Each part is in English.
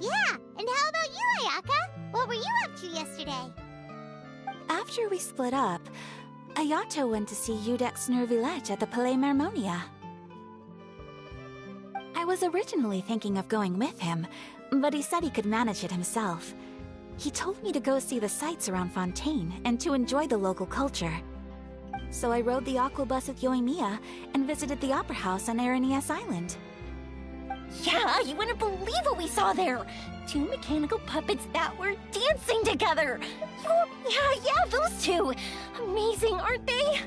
Yeah, and how about you, Ayaka? What were you up to yesterday? After we split up, Ayato went to see Udex Nervillette at the Palais Marmonia. I was originally thinking of going with him, but he said he could manage it himself. He told me to go see the sights around Fontaine and to enjoy the local culture. So I rode the aquabus with Yoimiya and visited the Opera House on Aranias Island. Yeah, you wouldn't believe what we saw there! 2 mechanical puppets that were dancing together! Yeah, those two! Amazing, aren't they?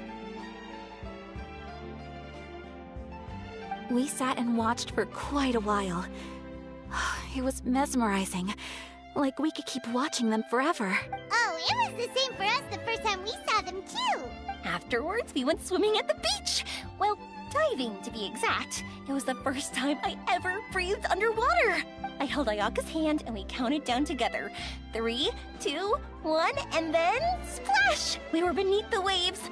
We sat and watched for quite a while. It was mesmerizing. Like we could keep watching them forever. Oh, it was the same for us the first time we saw them too! Afterwards, we went swimming at the beach! Well, diving, to be exact. It was the first time I ever breathed underwater! I held Ayaka's hand and we counted down together. 3, 2, 1, and then splash! We were beneath the waves.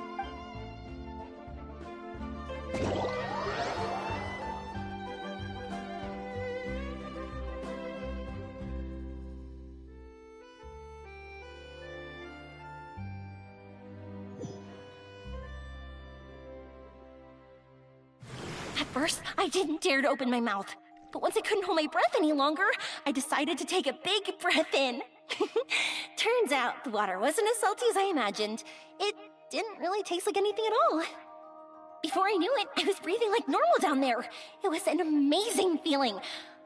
At first, I didn't dare to open my mouth. But once I couldn't hold my breath any longer, I decided to take a big breath in. Turns out the water wasn't as salty as I imagined. It didn't really taste like anything at all. Before I knew it, I was breathing like normal down there. It was an amazing feeling.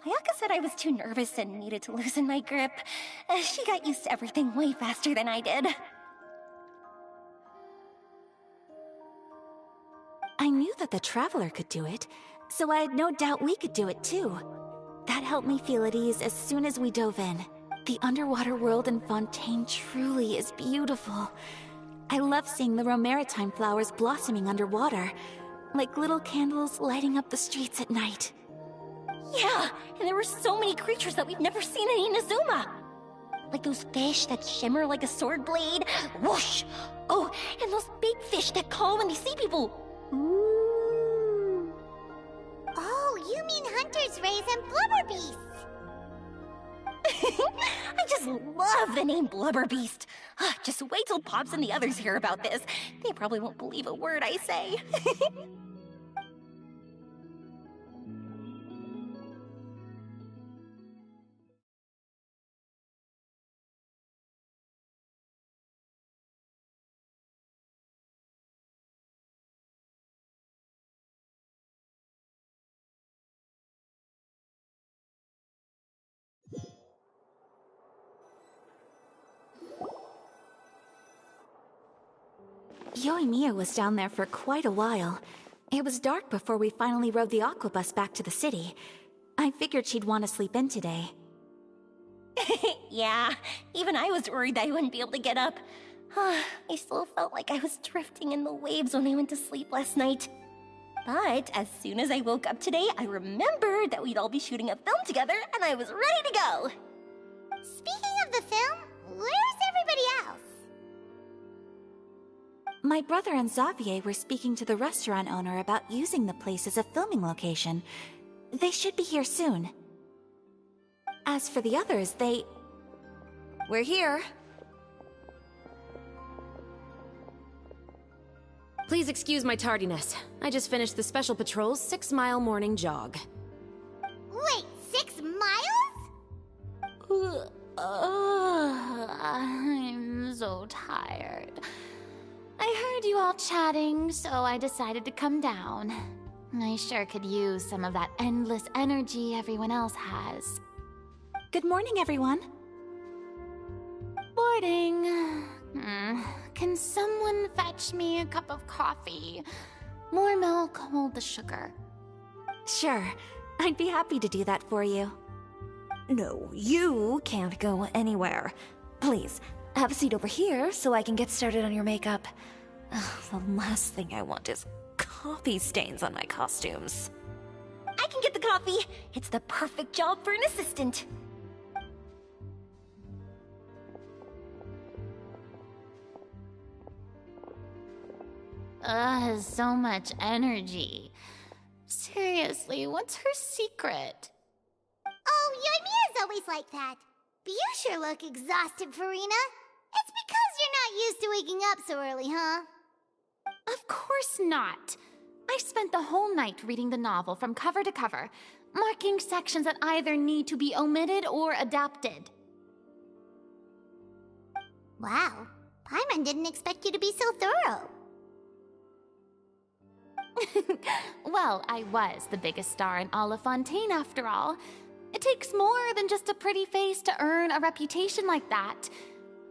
Ayaka said I was too nervous and needed to loosen my grip. She got used to everything way faster than I did. I knew that the Traveler could do it, so I had no doubt we could do it too. That helped me feel at ease as soon as we dove in. The underwater world in Fontaine truly is beautiful. I love seeing the Romaritime flowers blossoming underwater, like little candles lighting up the streets at night. Yeah, and there were so many creatures that we've never seen in Inazuma. Like those fish that shimmer like a sword blade. Whoosh! Oh, and those big fish that call when they see people. Ooh. Oh, you mean Hunter's Rays and Blubber Beasts! I just love the name Blubber Beast. Just wait till Pops and the others hear about this. They probably won't believe a word I say. Yoimiya was down there for quite a while. It was dark before we finally rode the aquabus back to the city. I figured she'd want to sleep in today. Yeah, even I was worried that I wouldn't be able to get up. I still felt like I was drifting in the waves when I went to sleep last night. But as soon as I woke up today, I remembered that we'd all be shooting a film together, and I was ready to go. Speaking of the film, where's everybody else? My brother and Xavier were speaking to the restaurant owner about using the place as a filming location. They should be here soon. As for the others, We're here. Please excuse my tardiness. I just finished the Special Patrol's 6-mile morning jog. Wait, 6 miles? I'm so tired. I heard you all chatting, so I decided to come down. I sure could use some of that endless energy everyone else has. Good morning, everyone. Morning. Can someone fetch me a cup of coffee? More milk, hold the sugar. Sure. I'd be happy to do that for you. No, you can't go anywhere. Please, have a seat over here so I can get started on your makeup. The last thing I want is coffee stains on my costumes. I can get the coffee. It's the perfect job for an assistant. So much energy. Seriously, what's her secret? Oh, Yoimiya's always like that. But you sure look exhausted, Farina. It's because you're not used to waking up so early, huh? Of course not. I spent the whole night reading the novel from cover to cover, marking sections that either need to be omitted or adapted. Wow, Paimon didn't expect you to be so thorough. Well, I was the biggest star in all of Fontaine after all. It takes more than just a pretty face to earn a reputation like that.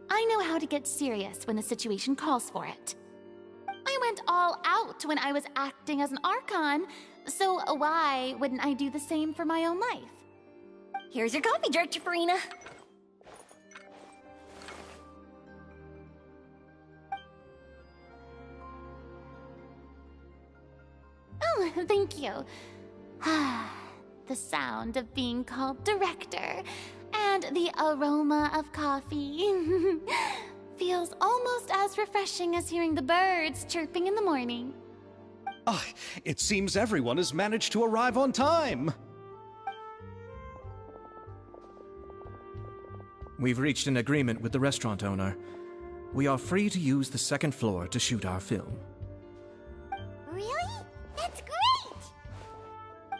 I know how to get serious when the situation calls for it. I went all out when I was acting as an Archon, so why wouldn't I do the same for my own life? Here's your coffee, Director Farina. Oh, thank you. The sound of being called director and the aroma of coffee feels almost as refreshing as hearing the birds chirping in the morning. Ah, it seems everyone has managed to arrive on time. We've reached an agreement with the restaurant owner. We are free to use the second floor to shoot our film. Really? That's great!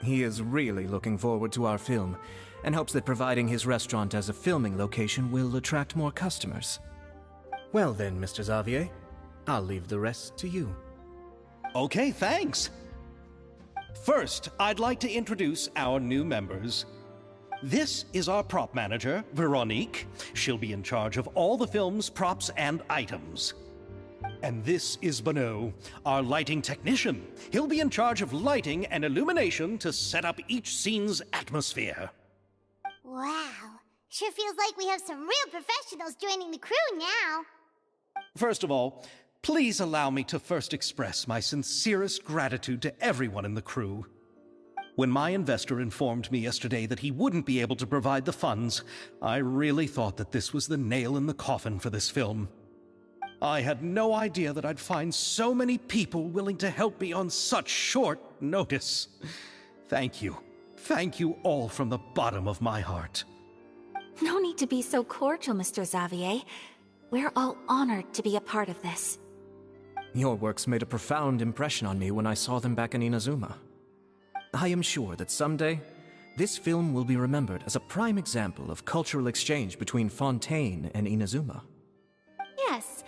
He is really looking forward to our film, and hopes that providing his restaurant as a filming location will attract more customers. Well then, Mr. Xavier, I'll leave the rest to you. Okay, thanks. First, I'd like to introduce our new members. This is our prop manager, Veronique. She'll be in charge of all the film's props and items. And this is Bonneau, our lighting technician. He'll be in charge of lighting and illumination to set up each scene's atmosphere. Wow, sure feels like we have some real professionals joining the crew now. First of all, please allow me to first express my sincerest gratitude to everyone in the crew. When my investor informed me yesterday that he wouldn't be able to provide the funds, I really thought that this was the nail in the coffin for this film. I had no idea that I'd find so many people willing to help me on such short notice. Thank you. Thank you all from the bottom of my heart. No need to be so cordial, Mr. Xavier. We're all honored to be a part of this. Your works made a profound impression on me when I saw them back in Inazuma. I am sure that someday, this film will be remembered as a prime example of cultural exchange between Fontaine and Inazuma. Yes,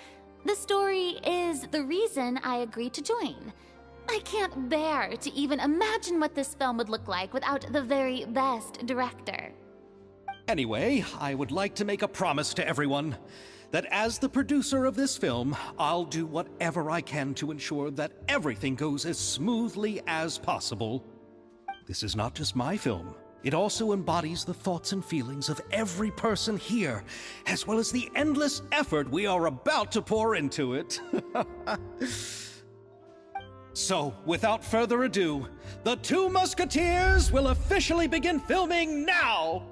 the story is the reason I agreed to join. I can't bear to even imagine what this film would look like without the very best director. Anyway, I would like to make a promise to everyone that as the producer of this film, I'll do whatever I can to ensure that everything goes as smoothly as possible. This is not just my film. It also embodies the thoughts and feelings of every person here, as well as the endless effort we are about to pour into it. So, without further ado, the Two Musketeers will officially begin filming now!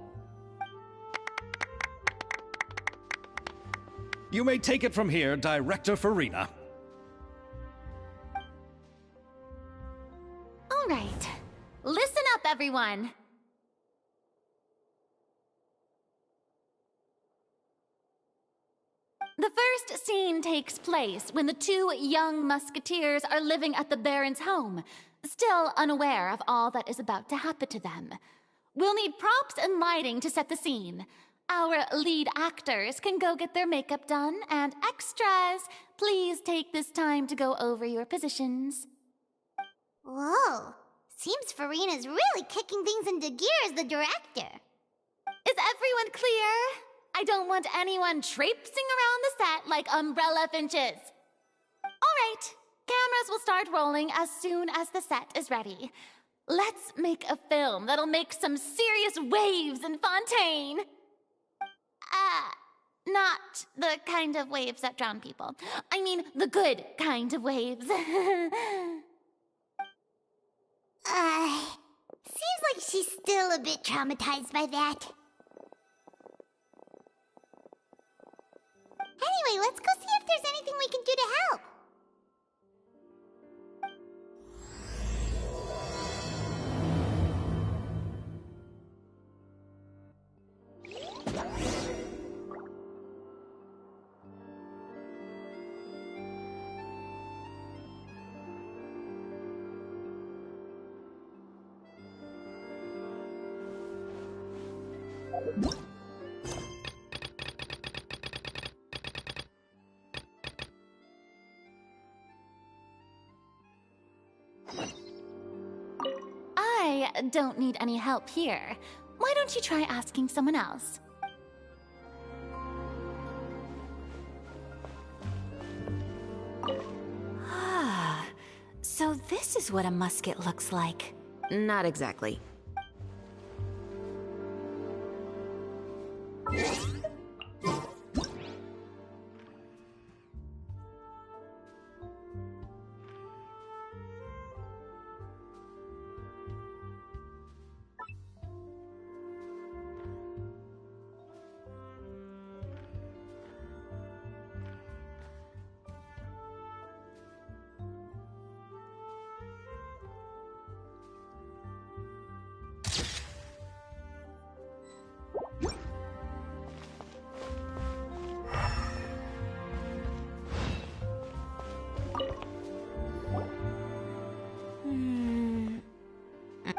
You may take it from here, Director Farina. All right, listen up, everyone. The first scene takes place when the two young musketeers are living at the Baron's home, still unaware of all that is about to happen to them. We'll need props and lighting to set the scene. Our lead actors can go get their makeup done, and extras, please take this time to go over your positions. Whoa, seems Farina's really kicking things into gear as the director. Is everyone clear? I don't want anyone traipsing around the set like umbrella finches. All right, cameras will start rolling as soon as the set is ready. Let's make a film that'll make some serious waves in Fontaine. Not the kind of waves that drown people. I mean, the good kind of waves. Seems like she's still a bit traumatized by that. Anyway, let's go see if there's anything we can do to help. I don't need any help here. Why don't you try asking someone else? Ah, so this is what a musket looks like. Not exactly.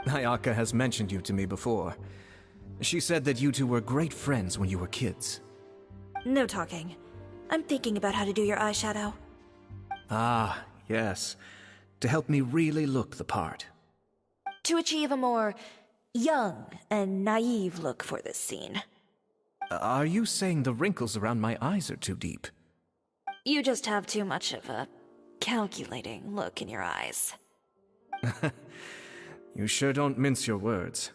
Ayaka has mentioned you to me before. She said that you two were great friends when you were kids. No talking. I'm thinking about how to do your eyeshadow. Ah, yes. To help me really look the part. To achieve a more young and naive look for this scene. Are you saying the wrinkles around my eyes are too deep? You just have too much of a calculating look in your eyes. You sure don't mince your words.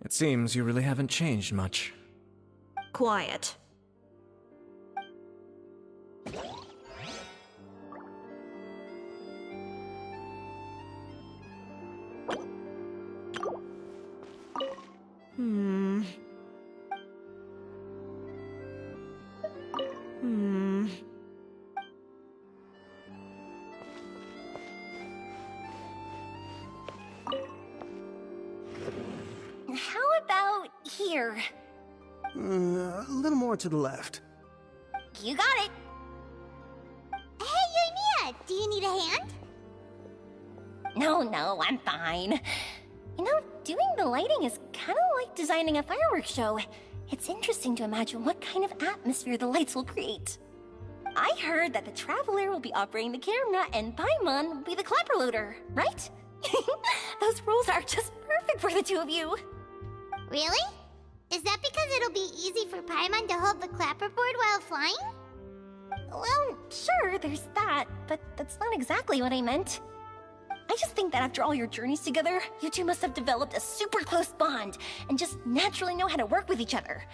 It seems you really haven't changed much. Quiet. How about here? A little more to the left. You got it. Hey, Yoimiya, do you need a hand? No, I'm fine. You know, doing the lighting is kind of like designing a fireworks show. It's interesting to imagine what kind of atmosphere the lights will create. I heard that the Traveler will be operating the camera and Paimon will be the clapper loader, right? Those roles are just perfect for the two of you. Really? Is that because it'll be easy for Paimon to hold the clapperboard while flying? Well, sure, there's that, but that's not exactly what I meant. I just think that after all your journeys together, you two must have developed a super close bond and just naturally know how to work with each other.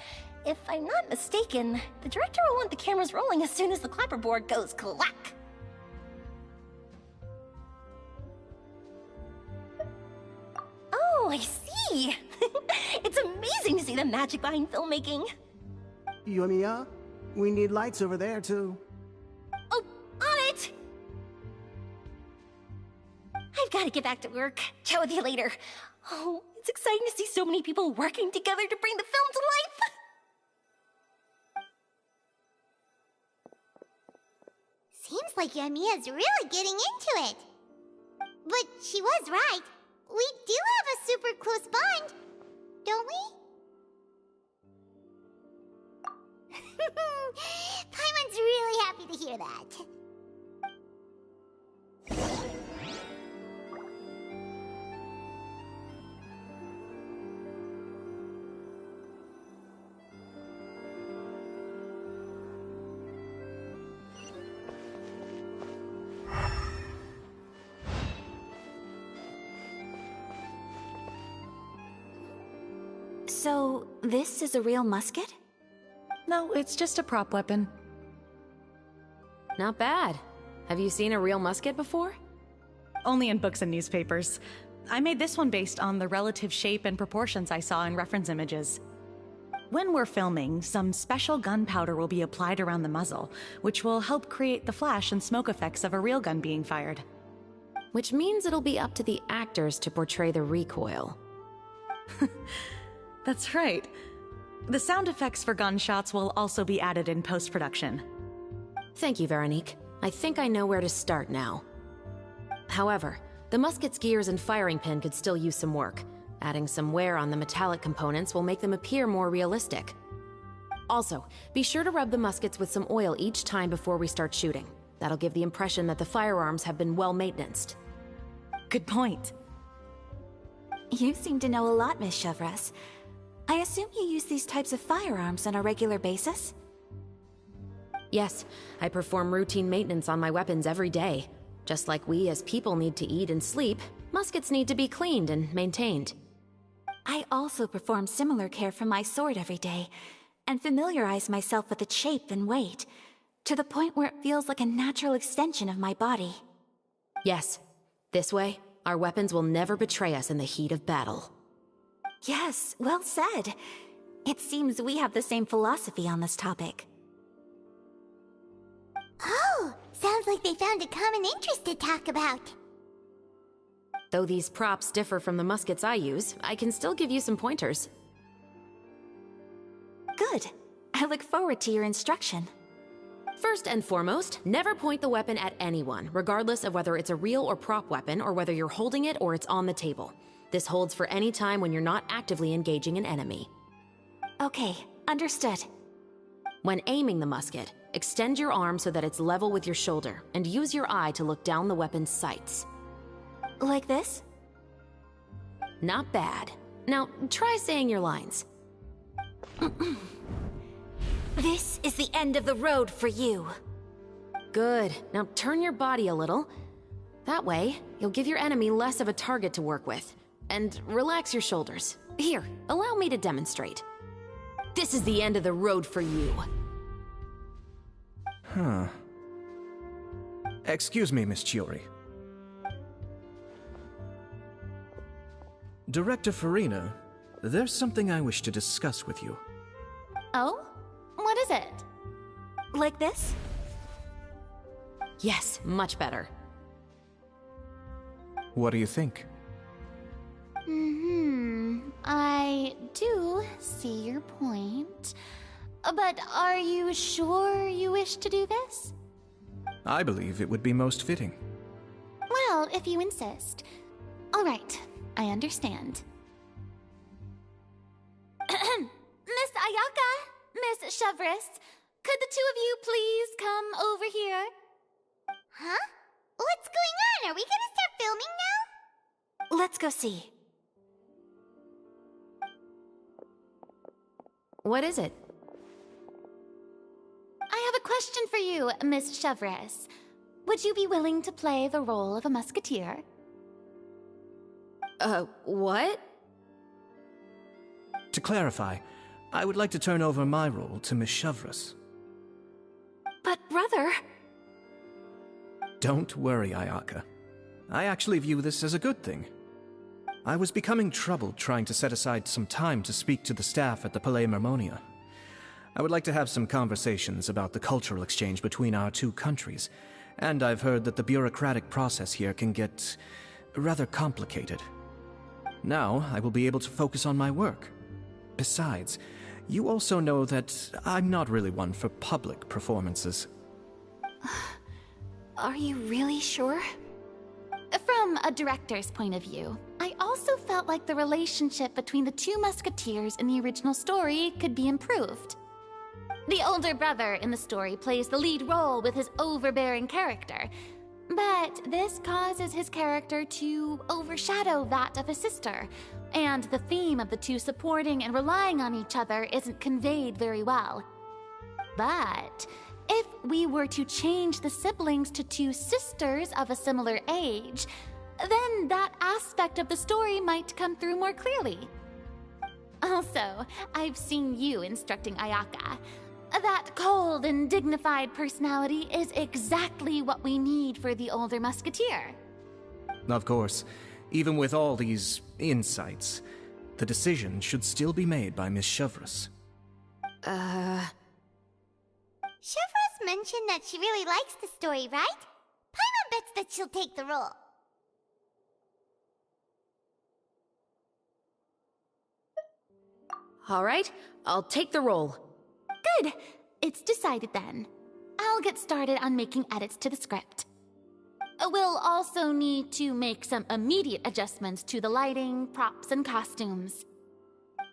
If I'm not mistaken, the director will want the cameras rolling as soon as the clapperboard goes clack. Oh, I see. It's amazing to see the magic behind filmmaking. Yoimiya, we need lights over there, too. Oh, on it! I've got to get back to work. Chat with you later. Oh, it's exciting to see so many people working together to bring the film to life. Seems like Yoimiya's really getting into it. But she was right. We do have a super close bond, don't we? Paimon's really happy to hear that. So, this is a real musket? No, it's just a prop weapon. Not bad. Have you seen a real musket before? Only in books and newspapers. I made this one based on the relative shape and proportions I saw in reference images. When we're filming, some special gunpowder will be applied around the muzzle, which will help create the flash and smoke effects of a real gun being fired. Which means it'll be up to the actors to portray the recoil. That's right. The sound effects for gunshots will also be added in post-production. Thank you, Veronique. I think I know where to start now. However, the musket's gears and firing pin could still use some work. Adding some wear on the metallic components will make them appear more realistic. Also, be sure to rub the muskets with some oil each time before we start shooting. That'll give the impression that the firearms have been well maintained. Good point. You seem to know a lot, Miss Chevres. I assume you use these types of firearms on a regular basis? Yes, I perform routine maintenance on my weapons every day. Just like we as people need to eat and sleep, muskets need to be cleaned and maintained. I also perform similar care for my sword every day, and familiarize myself with its shape and weight, to the point where it feels like a natural extension of my body. Yes, this way, our weapons will never betray us in the heat of battle. Yes, well said. It seems we have the same philosophy on this topic. Oh, sounds like they found a common interest to talk about. Though these props differ from the muskets I use, I can still give you some pointers. Good. I look forward to your instruction. First and foremost, never point the weapon at anyone, regardless of whether it's a real or prop weapon, or whether you're holding it or it's on the table. This holds for any time when you're not actively engaging an enemy. Okay, understood. When aiming the musket, extend your arm so that it's level with your shoulder, and use your eye to look down the weapon's sights. Like this? Not bad. Now, try saying your lines. This is the end of the road for you. Good. Now turn your body a little. That way, you'll give your enemy less of a target to work with. And relax your shoulders. Here, allow me to demonstrate. This is the end of the road for you. Huh. Excuse me, Miss Chiori. Director Farina, there's something I wish to discuss with you. Oh? What is it? Like this? Yes, much better. What do you think? I do see your point. But are you sure you wish to do this? I believe it would be most fitting. Well, if you insist. All right, I understand. Miss Ayaka, Miss Chevres, could the two of you please come over here? Huh? What's going on? Are we gonna start filming now? Let's go see. What is it? I have a question for you, Miss Chevres. Would you be willing to play the role of a musketeer? What? To clarify, I would like to turn over my role to Miss Chevres. But brother... Don't worry, Ayaka. I actually view this as a good thing. I was becoming troubled trying to set aside some time to speak to the staff at the Palais Mermonia. I would like to have some conversations about the cultural exchange between our two countries, and I've heard that the bureaucratic process here can get rather complicated. Now, I will be able to focus on my work. Besides, you also know that I'm not really one for public performances. Are you really sure? From a director's point of view, I also felt like the relationship between the two musketeers in the original story could be improved. The older brother in the story plays the lead role with his overbearing character, but this causes his character to overshadow that of his sister, and the theme of the two supporting and relying on each other isn't conveyed very well. But if we were to change the siblings to two sisters of a similar age, then that aspect of the story might come through more clearly. Also, I've seen you instructing Ayaka. That cold and dignified personality is exactly what we need for the older musketeer. Of course, even with all these insights, the decision should still be made by Miss Chevres. Chevres mentioned that she really likes the story, right? Paimon bets that she'll take the role. All right, I'll take the role. Good. It's decided then. I'll get started on making edits to the script. We'll also need to make some immediate adjustments to the lighting, props, and costumes.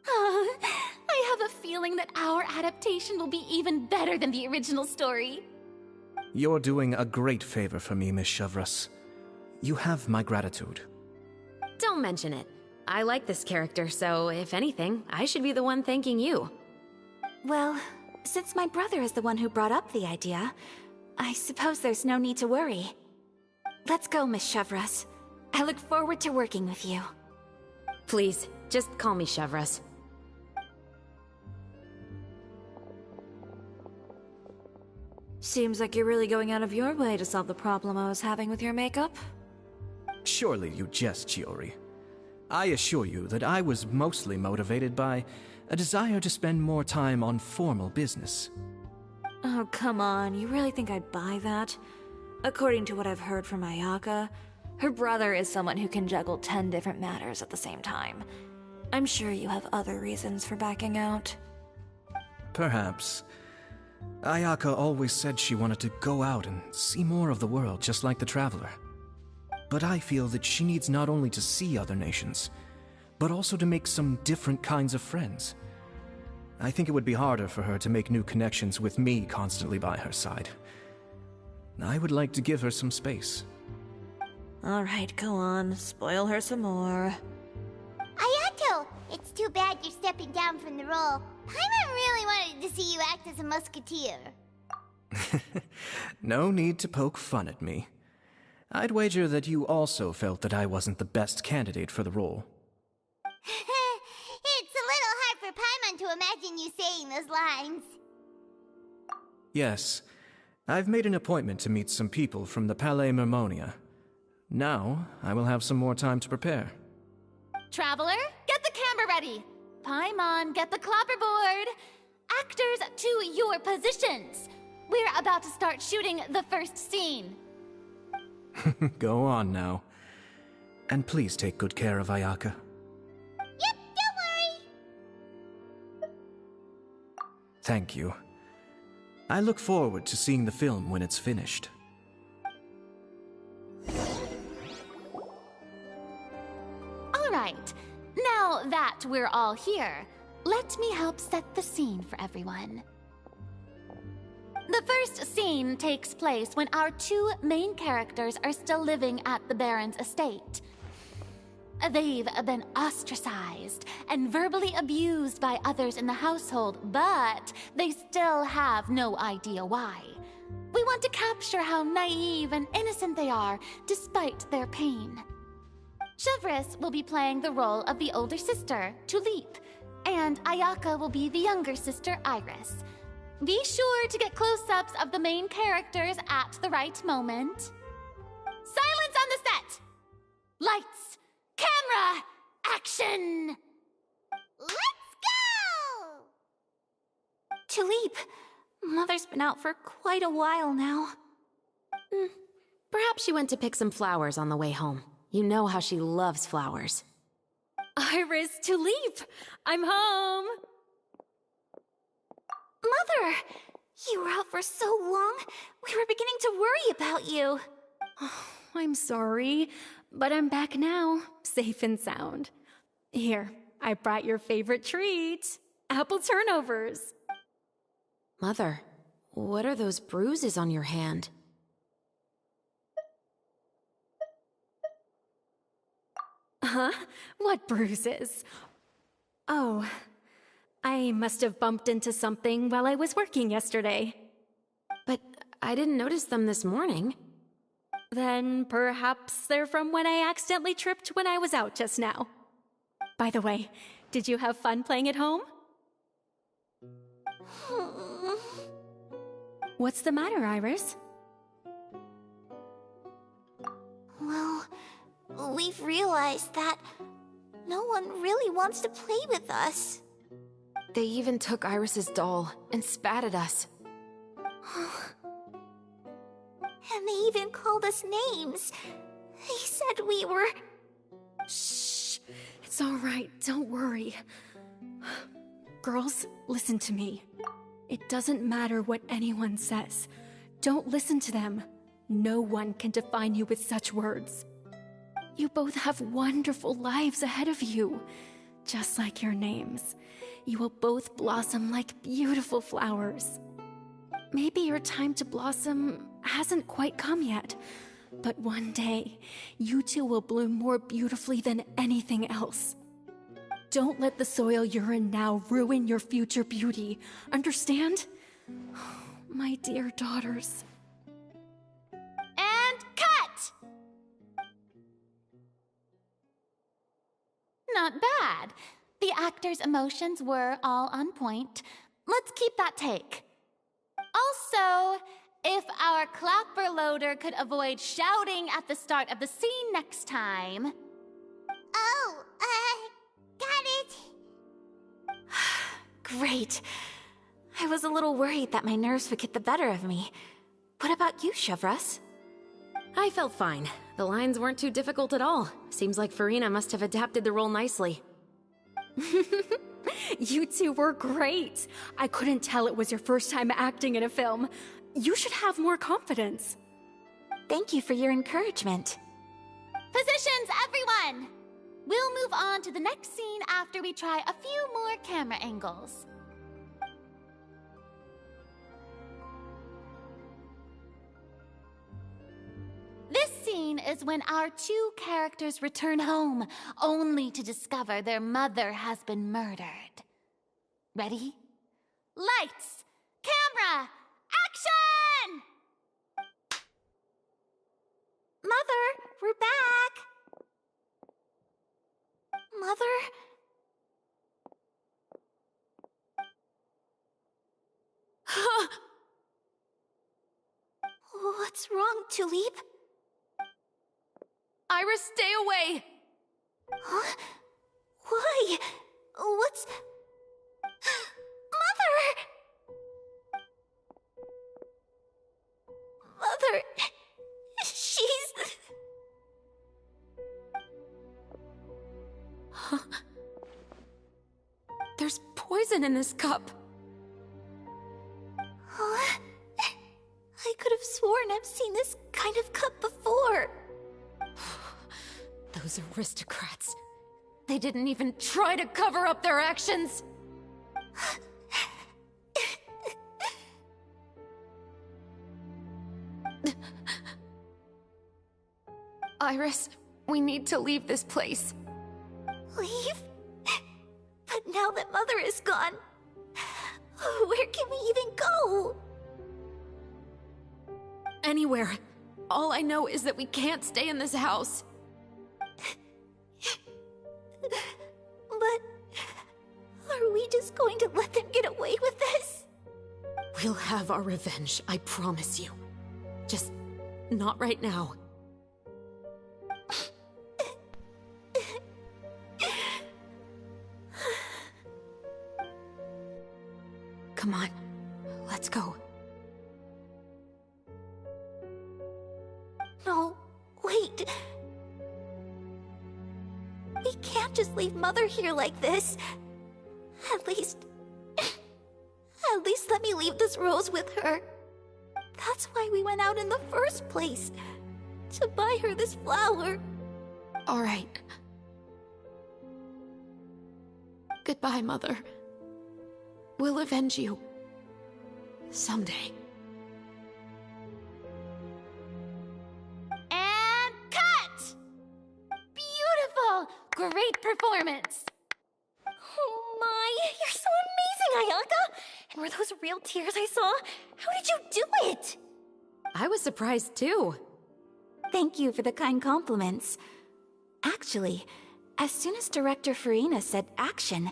I have a feeling that our adaptation will be even better than the original story. You're doing a great favor for me, Miss Chevreuse. You have my gratitude. Don't mention it. I like this character, so if anything, I should be the one thanking you. Well, since my brother is the one who brought up the idea, I suppose there's no need to worry. Let's go, Miss Chevreuse. I look forward to working with you. Please, just call me Chevreuse. Seems like you're really going out of your way to solve the problem I was having with your makeup. Surely you jest, Chiori. I assure you that I was mostly motivated by a desire to spend more time on formal business. Oh, come on. You really think I'd buy that? According to what I've heard from Ayaka, her brother is someone who can juggle 10 different matters at the same time. I'm sure you have other reasons for backing out. Perhaps. Ayaka always said she wanted to go out and see more of the world, just like the Traveler. But I feel that she needs not only to see other nations, but also to make some different kinds of friends. I think it would be harder for her to make new connections with me constantly by her side. I would like to give her some space. Alright, go on. Spoil her some more. Ayato! It's too bad you're stepping down from the role. Paimon really wanted to see you act as a musketeer. No need to poke fun at me. I'd wager that you also felt that I wasn't the best candidate for the role. It's a little hard for Paimon to imagine you saying those lines. Yes, I've made an appointment to meet some people from the Palais Mermonia. Now, I will have some more time to prepare. Traveler, get the camera ready. Paimon, get the clapperboard. Actors, to your positions. We're about to start shooting the first scene. Go on now. And please take good care of Ayaka. Yep, don't worry. Thank you. I look forward to seeing the film when it's finished. All right, now that we're all here, let me help set the scene for everyone. The first scene takes place when our two main characters are still living at the Baron's estate. They've been ostracized and verbally abused by others in the household, but they still have no idea why. We want to capture how naive and innocent they are, despite their pain. Chevreuse will be playing the role of the older sister, Tulip, and Ayaka will be the younger sister, Iris. Be sure to get close-ups of the main characters at the right moment. Silence on the set! Lights! Camera! Action! Let's go! Tulip, Mother's been out for quite a while now. Perhaps she went to pick some flowers on the way home. You know how she loves flowers. Iris, Tulip! I'm home! Mother! You were out for so long, we were beginning to worry about you. I'm sorry, but I'm back now, safe and sound. Here, I brought your favorite treat. Apple turnovers. Mother, what are those bruises on your hand? Huh? What bruises? Oh, I must have bumped into something while I was working yesterday. But I didn't notice them this morning. Then perhaps they're from when I accidentally tripped when I was out just now. By the way, did you have fun playing at home? What's the matter, Iris? Well, we've realized that no one really wants to play with us. They even took Iris's doll and spat at us. And they even called us names. They said we were... Shh. It's all right. Don't worry. Girls, listen to me. It doesn't matter what anyone says. Don't listen to them. No one can define you with such words. You both have wonderful lives ahead of you. Just like your names. You will both blossom like beautiful flowers. Maybe your time to blossom hasn't quite come yet, but one day, you two will bloom more beautifully than anything else. Don't let the soil you're in now ruin your future beauty. Understand? My dear daughters. And cut! Not bad. The actors' emotions were all on point. Let's keep that take. Also, if our clapper loader could avoid shouting at the start of the scene next time. Oh, got it. Great. I was a little worried that my nerves would get the better of me. What about you, Chevros? I felt fine. The lines weren't too difficult at all. Seems like Farina must have adapted the role nicely. You two were great. I couldn't tell it was your first time acting in a film. You should have more confidence. Thank you for your encouragement. Positions, everyone! We'll move on to the next scene after we try a few more camera angles. This scene is when our two characters return home, only to discover their mother has been murdered. Ready? Lights! Camera! Action! Mother, we're back! Mother? What's wrong, Tulip? Iris, stay away! Huh? Why? What's... Mother! Mother... She's... Huh? There's poison in this cup. Huh? I could have sworn I've seen this kind of cup before. Those aristocrats. They didn't even try to cover up their actions. Iris, we need to leave this place. Leave? But now that Mother is gone, where can we even go? Anywhere. All I know is that we can't stay in this house. But are we just going to let them get away with this? We'll have our revenge, I promise you. Just not right now. Come on, let's go. No, wait. We can't just leave Mother here like this. At least let me leave this rose with her. That's why we went out in the first place. To buy her this flower. All right. Goodbye, Mother. We'll avenge you. Someday. And cut! Beautiful! Great performance! Oh my, you're so amazing, Ayaka! And were those real tears I saw? How did you do it? I was surprised too. Thank you for the kind compliments. Actually, as soon as Director Farina said action,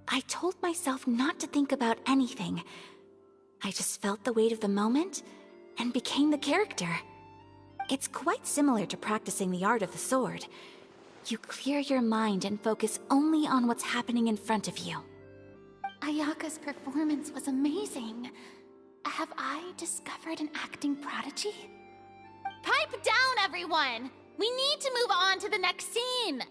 I told myself not to think about anything. I just felt the weight of the moment and became the character. It's quite similar to practicing the art of the sword. You clear your mind and focus only on what's happening in front of you. Ayaka's performance was amazing. Have I discovered an acting prodigy? Pipe down, everyone! We need to move on to the next scene!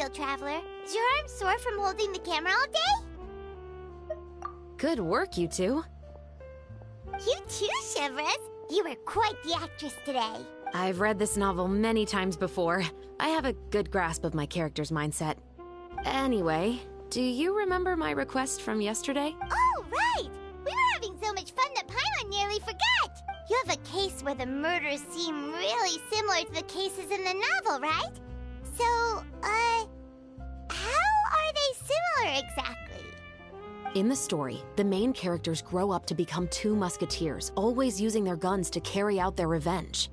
feel, Traveler? Is your arm sore from holding the camera all day? Good work, you two. You too, Shivers. You were quite the actress today. I've read this novel many times before. I have a good grasp of my character's mindset. Anyway, do you remember my request from yesterday? Oh, right! We were having so much fun that Paimon nearly forgot! You have a case where the murders seem really similar to the cases in the novel, right? So, how are they similar exactly? In the story, the main characters grow up to become two musketeers, always using their guns to carry out their revenge.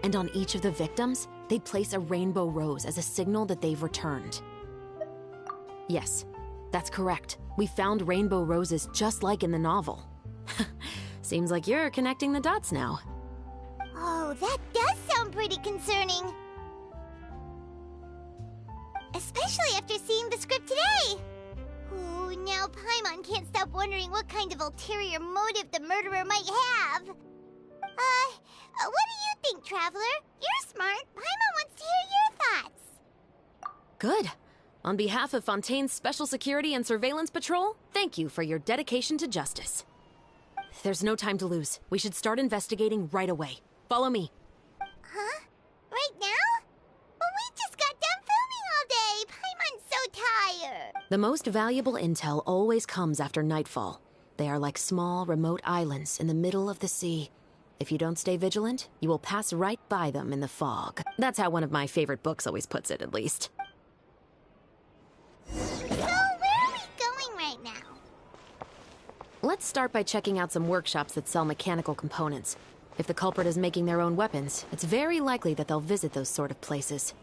And on each of the victims, they place a rainbow rose as a signal that they've returned. Yes, that's correct. We found rainbow roses just like in the novel. Seems like you're connecting the dots now. Oh, that does sound pretty concerning. Especially after seeing the script today. Oh, now Paimon can't stop wondering what kind of ulterior motive the murderer might have. What do you think, Traveler? You're smart. Paimon wants to hear your thoughts. Good. On behalf of Fontaine's Special Security and Surveillance Patrol, thank you for your dedication to justice. There's no time to lose. We should start investigating right away. Follow me. Huh? Right now? But we just got done filming all day. Paimon's so tired. The most valuable intel always comes after nightfall. They are like small, remote islands in the middle of the sea. If you don't stay vigilant, you will pass right by them in the fog. That's how one of my favorite books always puts it, at least. So, where are we going right now? Let's start by checking out some workshops that sell mechanical components. If the culprit is making their own weapons, it's very likely that they'll visit those sort of places.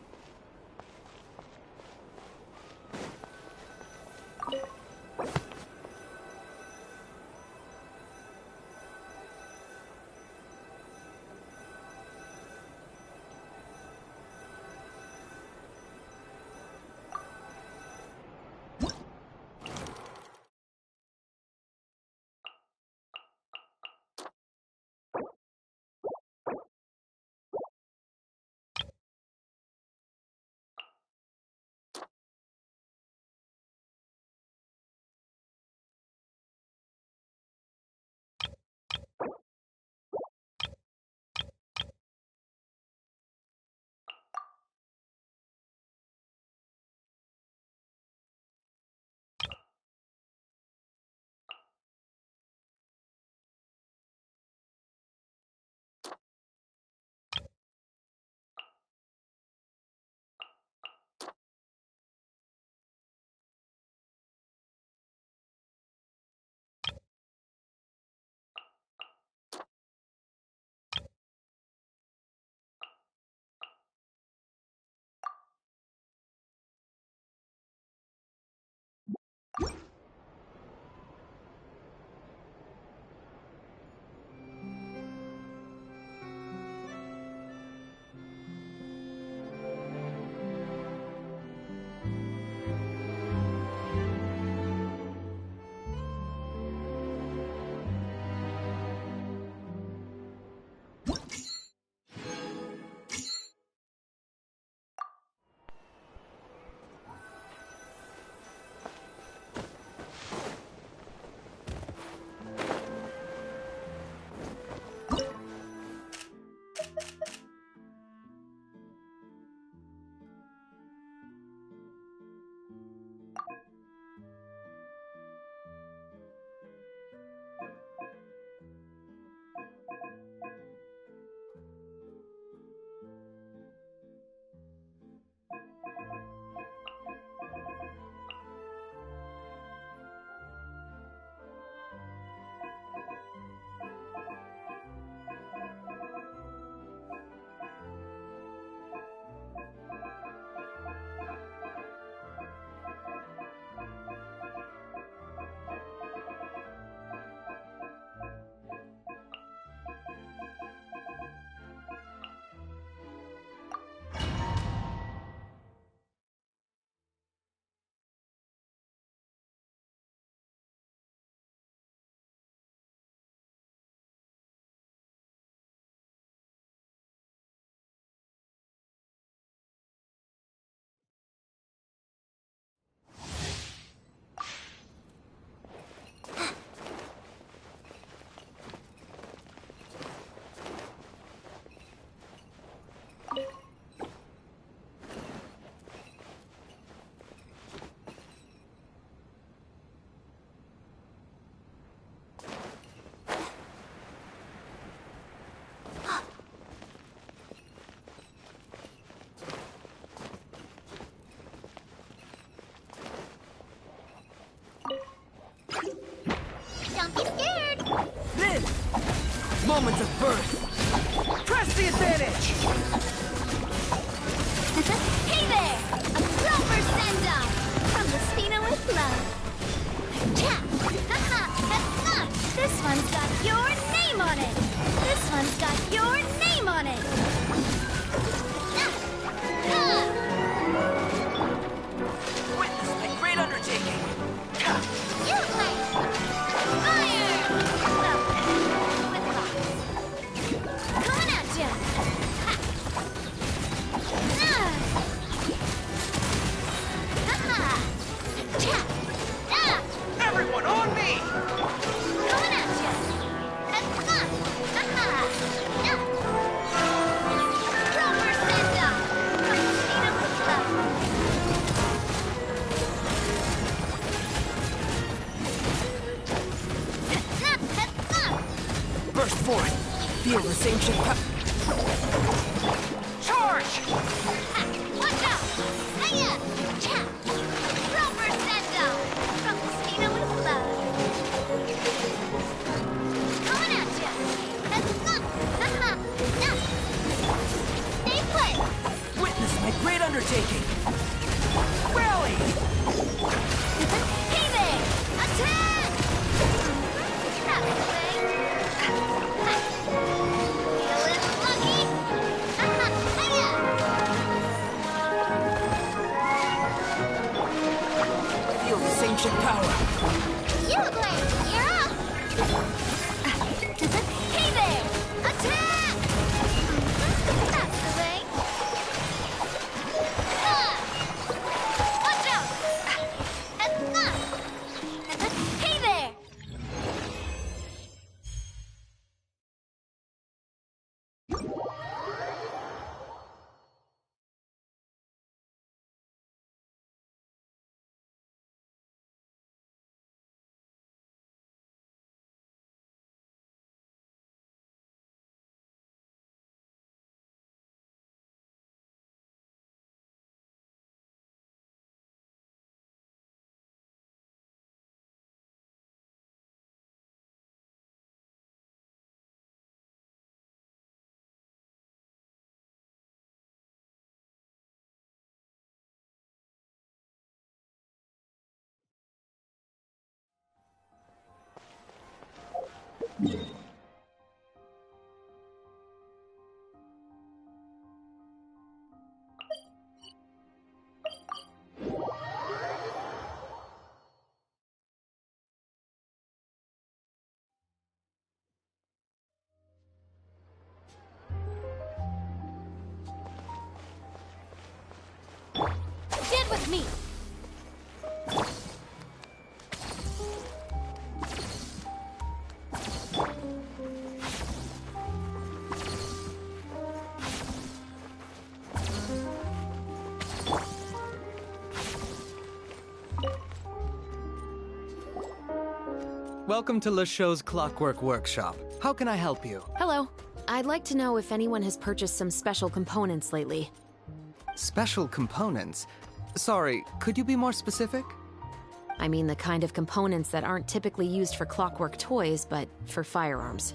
moments of birth! Press the advantage! Hey there! A proper send-off! From the Spina with love. Cha! Ha-ha! This one's got your name on it! This one's got your name on it! Witness my great undertaking! You play! Fire! Well, with lots. Coming at ya! Ha! Ha-ha! Cha! Ah! Everyone on me! Coming at ya! Ha-ha! Ha-ha! Proper send-off! From Spina with love. Burst forth! Feel this ancient Charge! Watch out! Hiya! Cha! Proper send-off! From the Spina with love. Coming at ya! Ha-ha! Stay put! Witness my great undertaking! Rally! Hey there! Attack! That's the way. Feeling lucky? Hiya! Feel this ancient power! You play! You're up! Hey there! Attack! That's the way. Watch out! Hey there! Get with me! Welcome to Le Show's Clockwork Workshop. How can I help you? Hello. I'd like to know if anyone has purchased some special components lately. Special components? Sorry, could you be more specific? I mean the kind of components that aren't typically used for clockwork toys, but for firearms.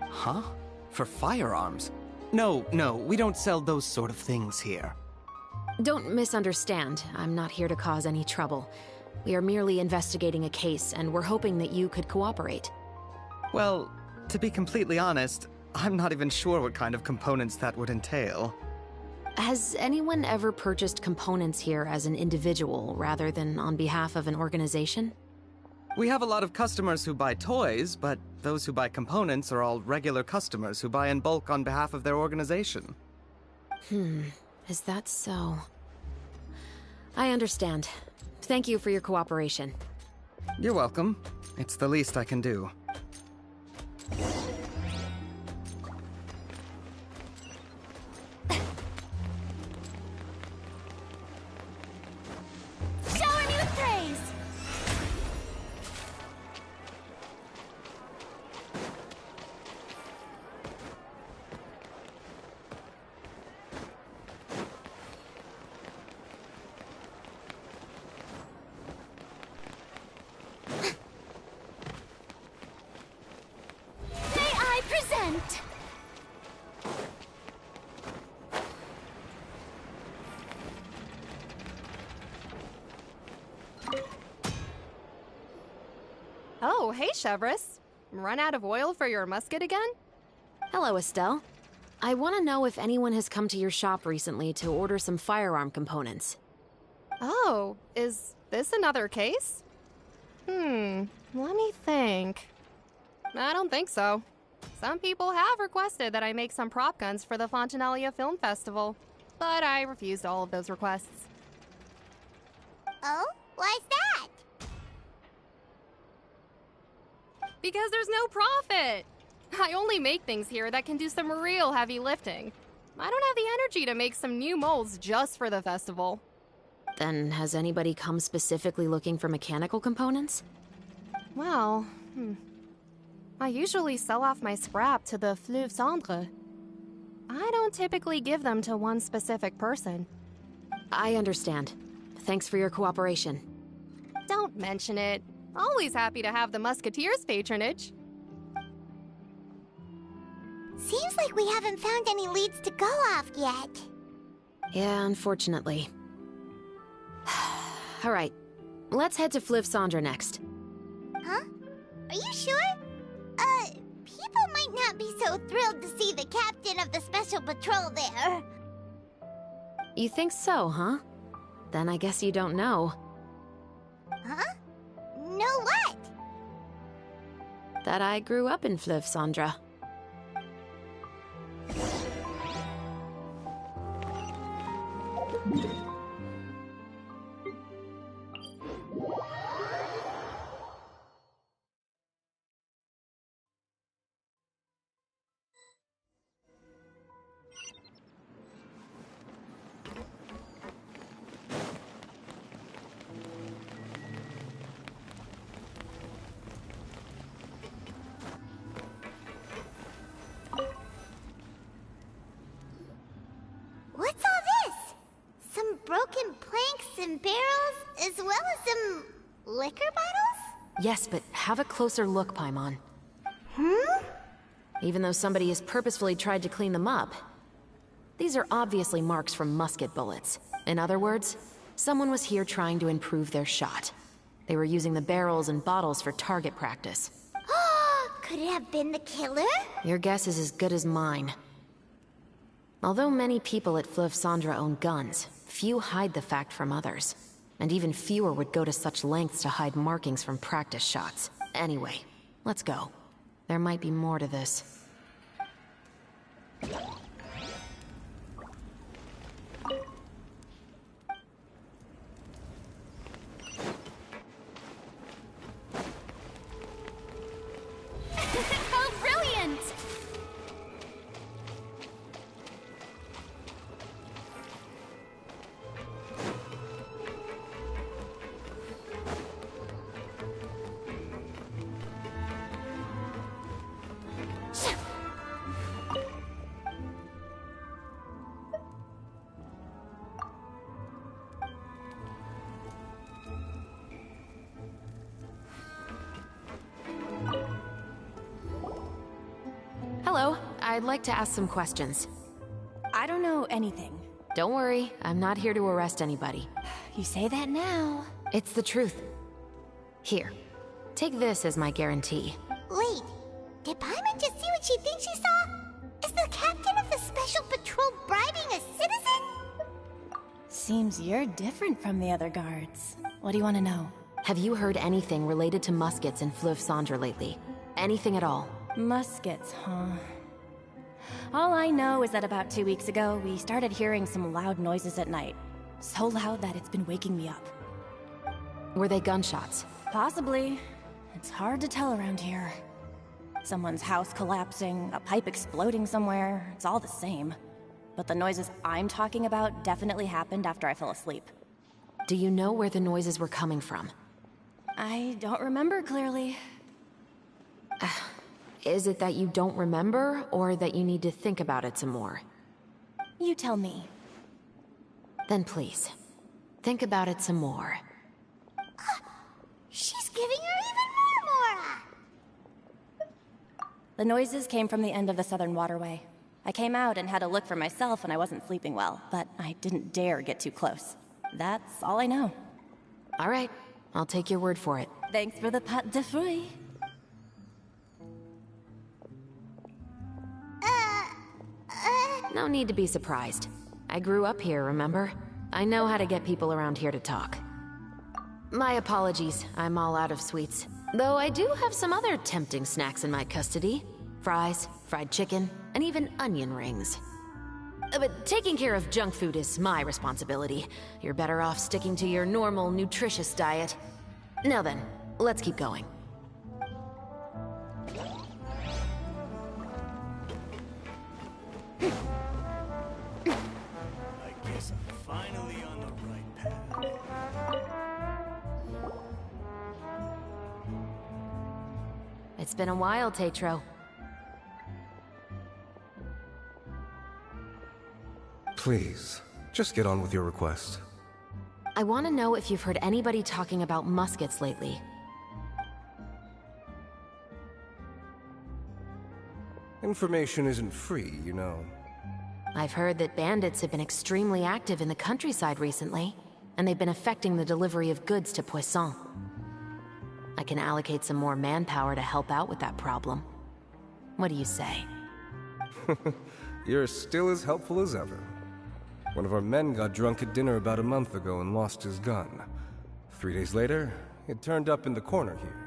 Huh? For firearms? No, we don't sell those sort of things here. Don't misunderstand. I'm not here to cause any trouble. We are merely investigating a case, and we're hoping that you could cooperate. Well, to be completely honest, I'm not even sure what kind of components that would entail. Has anyone ever purchased components here as an individual rather than on behalf of an organization? We have a lot of customers who buy toys, but those who buy components are all regular customers who buy in bulk on behalf of their organization. Is that so? I understand. Thank you for your cooperation. You're welcome. It's the least I can do. Shower me with praise! hey, Chevris. Run out of oil for your musket again? Hello, Estelle. I want to know if anyone has come to your shop recently to order some firearm components. Oh, is this another case? Let me think. I don't think so. Some people have requested that I make some prop guns for the Fontanalia Film Festival, but I refused all of those requests. Oh? Why's that? Because there's no profit! I only make things here that can do some real heavy lifting. I don't have the energy to make some new molds just for the festival. Then has anybody come specifically looking for mechanical components? Well, I usually sell off my scrap to the Fleuve Cendre. I don't typically give them to one specific person. I understand. Thanks for your cooperation. Don't mention it. Always happy to have the Musketeers' patronage. Seems like we haven't found any leads to go off yet. Yeah, unfortunately. Alright, let's head to Fleuve Cendre next. Huh? Are you sure? People might not be so thrilled to see the captain of the Special Patrol there. You think so, huh? Then I guess you don't know. Huh? Know what? That I grew up in Fleuve Cendre. What's all this? Some broken planks and barrels, as well as some liquor bottles? Yes, but have a closer look, Paimon. Even though somebody has purposefully tried to clean them up, these are obviously marks from musket bullets. In other words, someone was here trying to improve their shot. They were using the barrels and bottles for target practice. Could it have been the killer? Your guess is as good as mine. Although many people at Fleuve Cendre own guns, few hide the fact from others. And even fewer would go to such lengths to hide markings from practice shots. Anyway, let's go. There might be more to this. How brilliant! Hello, I'd like to ask some questions. I don't know anything. Don't worry, I'm not here to arrest anybody. You say that now. It's the truth. Here, take this as my guarantee. Wait, did Paimon just see what she thinks she saw? Is the captain of the Special Patrol bribing a citizen? Seems you're different from the other guards. What do you want to know? Have you heard anything related to muskets in Fleuve Cendre lately? Anything at all? Muskets, huh? All I know is that about 2 weeks ago, we started hearing some loud noises at night. So loud that it's been waking me up. Were they gunshots? Possibly. It's hard to tell around here. Someone's house collapsing, a pipe exploding somewhere, it's all the same. But the noises I'm talking about definitely happened after I fell asleep. Do you know where the noises were coming from? I don't remember clearly. Is it that you don't remember, or that you need to think about it some more? You tell me. Then please, think about it some more. She's giving her even more Mora! The noises came from the end of the Southern Waterway. I came out and had a look for myself when I wasn't sleeping well, but I didn't dare get too close. That's all I know. All right, I'll take your word for it. Thanks for the pâte de fruits. No need to be surprised. I grew up here, remember? I know how to get people around here to talk. My apologies, I'm all out of sweets. Though I do have some other tempting snacks in my custody. Fries, fried chicken, and even onion rings. But taking care of junk food is my responsibility. You're better off sticking to your normal, nutritious diet. Now then, let's keep going. I guess I'm finally on the right path. It's been a while, Tetro. Please, just get on with your request. I want to know if you've heard anybody talking about muskets lately. Information isn't free, you know. I've heard that bandits have been extremely active in the countryside recently, and they've been affecting the delivery of goods to Poisson. I can allocate some more manpower to help out with that problem. What do you say? You're still as helpful as ever. One of our men got drunk at dinner about a month ago and lost his gun. 3 days later, it turned up in the corner here.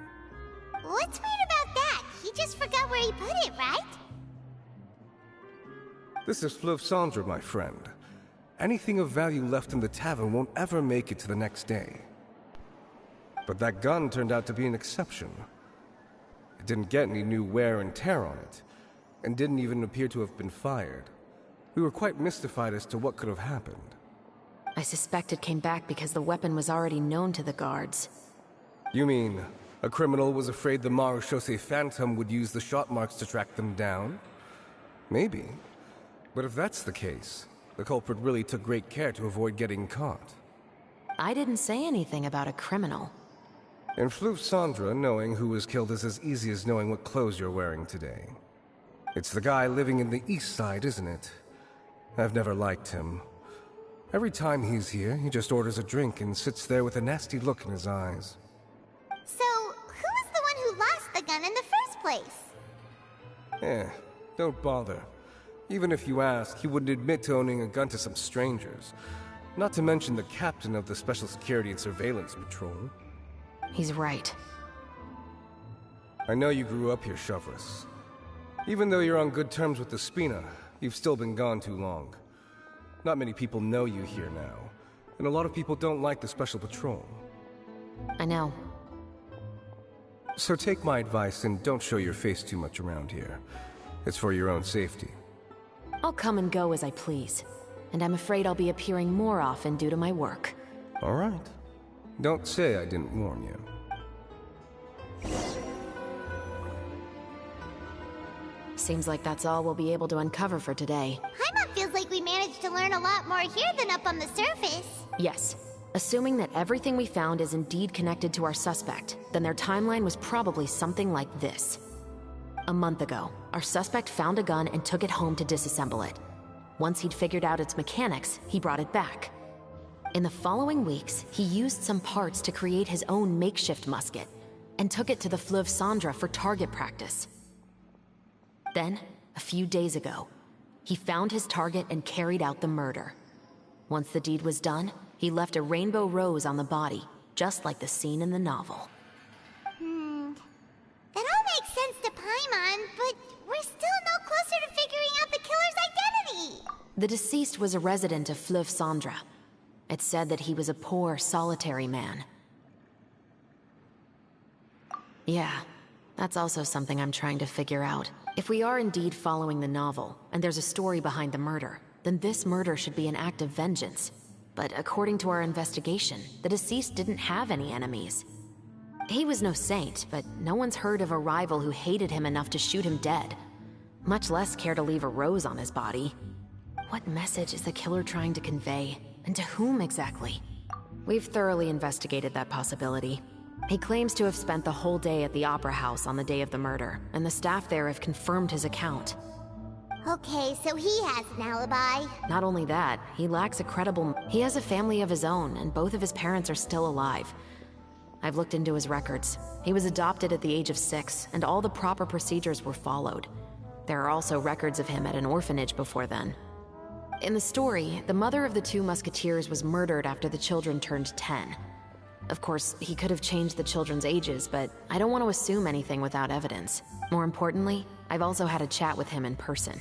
What's weird about that? He just forgot where he put it, right? This is Fleuve Cendre, my friend. Anything of value left in the tavern won't ever make it to the next day. But that gun turned out to be an exception. It didn't get any new wear and tear on it, and didn't even appear to have been fired. We were quite mystified as to what could have happened. I suspect it came back because the weapon was already known to the guards. You mean, a criminal was afraid the Marechaussee Phantom would use the shot marks to track them down? Maybe. But if that's the case, the culprit really took great care to avoid getting caught. I didn't say anything about a criminal. In Fleuve Cendre, knowing who was killed is as easy as knowing what clothes you're wearing today. It's the guy living in the east side, isn't it? I've never liked him. Every time he's here, he just orders a drink and sits there with a nasty look in his eyes. So, who was the one who lost the gun in the first place? Don't bother. Even if you ask, he wouldn't admit to owning a gun to some strangers. Not to mention the captain of the Special Security and Surveillance Patrol. He's right. I know you grew up here, Chevres. Even though you're on good terms with the Spina, you've still been gone too long. Not many people know you here now, and a lot of people don't like the Special Patrol. I know. So take my advice and don't show your face too much around here. It's for your own safety. I'll come and go as I please, and I'm afraid I'll be appearing more often due to my work. All right. Don't say I didn't warn you. Seems like that's all we'll be able to uncover for today. Paimon feels like we managed to learn a lot more here than up on the surface. Yes. Assuming that everything we found is indeed connected to our suspect, then their timeline was probably something like this. A month ago, our suspect found a gun and took it home to disassemble it. Once he'd figured out its mechanics, he brought it back. In the following weeks, he used some parts to create his own makeshift musket, and took it to the Fleuve Cendre for target practice. Then, a few days ago, he found his target and carried out the murder. Once the deed was done, he left a rainbow rose on the body, just like the scene in the novel. That all makes sense to Paimon, but we're still no closer to figuring out the killer's identity! The deceased was a resident of Fleuve Cendre. It's said that he was a poor, solitary man. Yeah, that's also something I'm trying to figure out. If we are indeed following the novel, and there's a story behind the murder, then this murder should be an act of vengeance. But according to our investigation, the deceased didn't have any enemies. He was no saint, but no one's heard of a rival who hated him enough to shoot him dead. Much less care to leave a rose on his body. What message is the killer trying to convey? And to whom exactly? We've thoroughly investigated that possibility. He claims to have spent the whole day at the Opera House on the day of the murder, and the staff there have confirmed his account. Okay, so he has an alibi. Not only that, he lacks a credible... He has a family of his own, and both of his parents are still alive. I've looked into his records. He was adopted at the age of 6, and all the proper procedures were followed. There are also records of him at an orphanage before then. In the story, the mother of the two musketeers was murdered after the children turned 10. Of course, he could have changed the children's ages, but I don't want to assume anything without evidence. More importantly, I've also had a chat with him in person.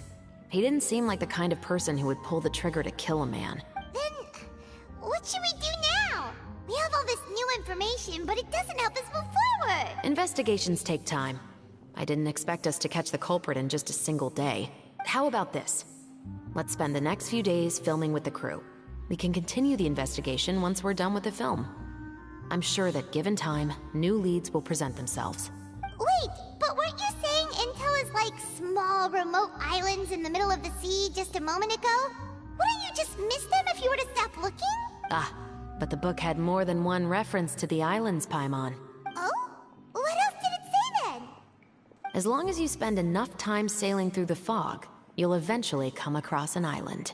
He didn't seem like the kind of person who would pull the trigger to kill a man. Then, what should we do now? We have all this new information, but it doesn't help us move forward. Investigations take time. I didn't expect us to catch the culprit in just a single day. How about this? Let's spend the next few days filming with the crew. We can continue the investigation once we're done with the film. I'm sure that given time, new leads will present themselves. Wait, but weren't you saying Intel is like small, remote islands in the middle of the sea just a moment ago? Wouldn't you just miss them if you were to stop looking? Ah, but the book had more than one reference to the islands, Paimon. Oh? What else did it say then? As long as you spend enough time sailing through the fog, you'll eventually come across an island.